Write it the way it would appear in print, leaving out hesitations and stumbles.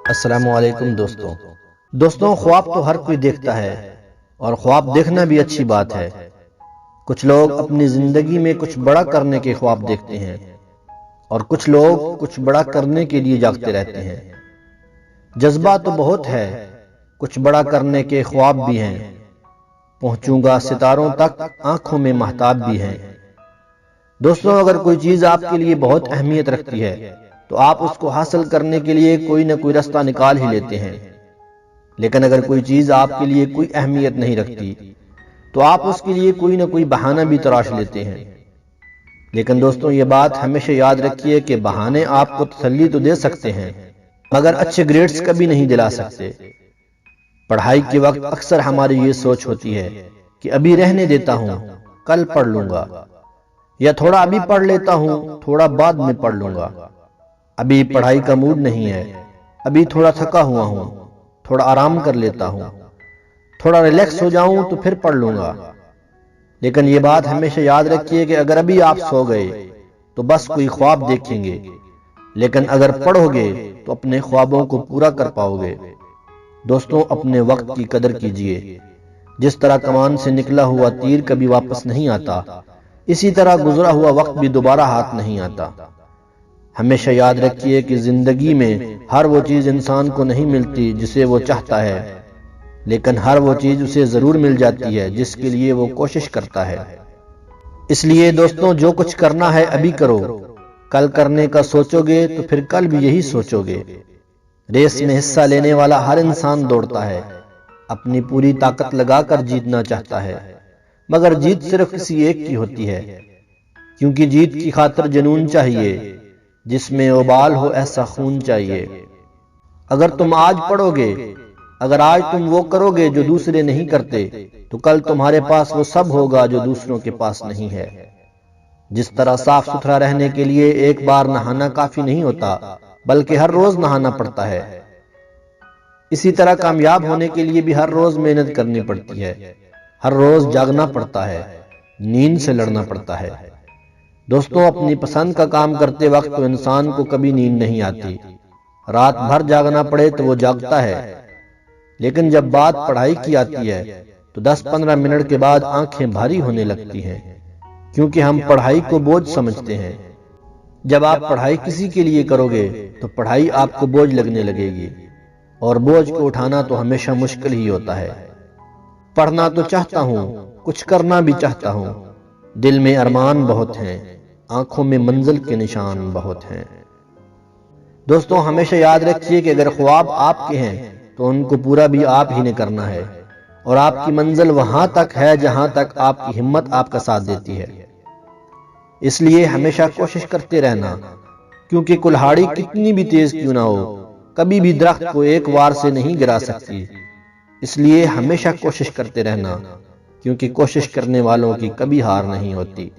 السلام علیکم دوستوں خواب تو ہر کوئی دیکھتا ہے اور خواب دیکھنا بھی اچھی بات ہے۔ کچھ لوگ اپنی زندگی میں کچھ بڑا کرنے کے خواب دیکھتے ہیں اور کچھ لوگ کچھ بڑا کرنے کے لیے جاگتے رہتے ہیں۔ جذبہ تو بہت ہے، کچھ بڑا کرنے کے خواب بھی ہیں، پہنچوں گا ستاروں تک آنکھوں میں مہتاب بھی ہیں۔ دوستوں اگر کوئی چیز آپ کے لیے بہت اہمیت رکھتی ہے تو آپ اس کو حاصل کرنے کے لیے کوئی نہ کوئی راستہ نکال ہی لیتے ہیں، لیکن اگر کوئی چیز آپ کے لیے کوئی اہمیت نہیں رکھتی تو آپ اس کے لیے کوئی نہ کوئی بہانہ بھی تراش لیتے ہیں۔ لیکن دوستوں یہ بات ہمیشہ یاد رکھیے کہ بہانے آپ کو تسلی تو دے سکتے ہیں مگر اچھے گریڈز کبھی نہیں دلا سکتے۔ پڑھائی کے وقت اکثر ہماری یہ سوچ ہوتی ہے کہ ابھی رہنے دیتا ہوں، کل پڑھ لوں گا، یا تھوڑا ابھی پڑھ لیتا ہوں، تھوڑا بعد میں پڑھ لوں گا، ابھی پڑھائی کا موڈ نہیں ہے، ابھی تھوڑا تھکا ہوا ہوں، تھوڑا آرام کر لیتا ہوں، تھوڑا ریلیکس ہو جاؤں تو پھر پڑھ لوں گا۔ لیکن یہ بات ہمیشہ یاد رکھیے کہ اگر ابھی آپ سو گئے تو بس کوئی خواب دیکھیں گے، لیکن اگر پڑھو گے تو اپنے خوابوں کو پورا کر پاؤ گے۔ دوستوں اپنے وقت کی قدر کیجئے، جس طرح کمان سے نکلا ہوا تیر کبھی واپس نہیں آتا، اسی طرح گزرا ہوا وقت بھی دوبارہ ہاتھ نہیں آتا۔ ہمیشہ یاد رکھیے کہ زندگی میں ہر وہ چیز انسان کو نہیں ملتی جسے وہ چاہتا ہے، لیکن ہر وہ چیز اسے ضرور مل جاتی ہے جس کے لیے وہ کوشش کرتا ہے۔ اس لیے دوستوں جو کچھ کرنا ہے ابھی کرو، کل کرنے کا سوچو گے تو پھر کل بھی یہی سوچو گے۔ ریس میں حصہ لینے والا ہر انسان دوڑتا ہے، اپنی پوری طاقت لگا کر جیتنا چاہتا ہے، مگر جیت صرف کسی ایک کی ہوتی ہے، کیونکہ جیت کی خاطر جنون چاہیے، جس میں ابال ہو ایسا خون چاہیے۔ اگر تم آج پڑھو گے، اگر آج تم وہ کرو گے جو دوسرے نہیں کرتے تو کل تمہارے پاس وہ سب ہوگا جو دوسروں کے پاس نہیں ہے۔ جس طرح صاف ستھرا رہنے کے لیے ایک بار نہانا کافی نہیں ہوتا بلکہ ہر روز نہانا پڑتا ہے، اسی طرح کامیاب ہونے کے لیے بھی ہر روز محنت کرنی پڑتی ہے، ہر روز جاگنا پڑتا ہے، نیند سے لڑنا پڑتا ہے۔ دوستوں اپنی پسند کا کام کرتے وقت تو انسان کو کبھی نیند نہیں آتی، رات بھر جاگنا پڑے تو وہ جاگتا ہے، لیکن جب بات پڑھائی کی آتی ہے تو 10-15 منٹ کے بعد آنکھیں بھاری ہونے لگتی ہیں، کیونکہ ہم پڑھائی کو بوجھ سمجھتے ہیں۔ جب آپ پڑھائی کسی کے لیے کرو گے تو پڑھائی آپ کو بوجھ لگنے لگے گی، اور بوجھ کو اٹھانا تو ہمیشہ مشکل ہی ہوتا ہے۔ پڑھنا تو چاہتا ہوں، کچھ کرنا بھی چاہتا ہوں، دل میں ارمان بہت ہیں، آنکھوں میں منزل کے نشان بہت ہیں۔ دوستوں ہمیشہ یاد رکھیے کہ اگر خواب آپ کے ہیں تو ان کو پورا بھی آپ ہی نے کرنا ہے، اور آپ کی منزل وہاں تک ہے جہاں تک آپ کی ہمت آپ کا ساتھ دیتی ہے۔ اس لیے ہمیشہ کوشش کرتے رہنا، کیونکہ کلہاڑی کتنی بھی تیز کیوں نہ ہو کبھی بھی درخت کو ایک وار سے نہیں گرا سکتی۔ اس لیے ہمیشہ کوشش کرتے رہنا، کیونکہ کوشش کرنے والوں کی کبھی ہار نہیں ہوتی۔